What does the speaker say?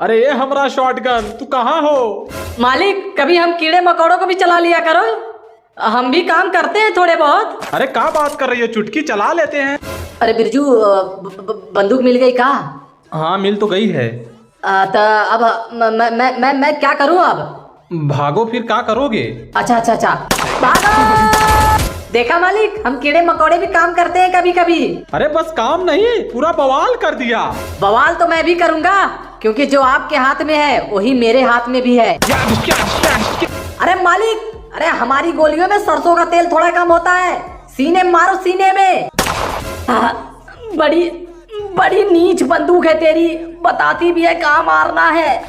अरे ये हमरा शॉटगन, तू कहाँ हो? मालिक, कभी हम कीड़े मकोड़ों को भी चला लिया करो, हम भी काम करते हैं थोड़े बहुत। अरे क्या बात कर रही है, चुटकी चला लेते हैं। अरे बिरजू, बंदूक मिल गई का? हाँ मिल तो गई है। तो अब मैं क्या करूं अब? भागो, फिर क्या करोगे? अच्छा, भागो। देखा मालिक, हम कीड़े मकोड़े भी काम करते हैं कभी कभी। अरे बस काम नहीं, पूरा बवाल कर दिया। बवाल तो मैं भी करूंगा, क्योंकि जो आपके हाथ में है वही मेरे हाथ में भी है। अरे मालिक, अरे हमारी गोलियों में सरसों का तेल थोड़ा कम होता है, सीने में मारो, सीने में। बड़ी बड़ी नीच बंदूक है तेरी, बताती भी है कहाँ मारना है।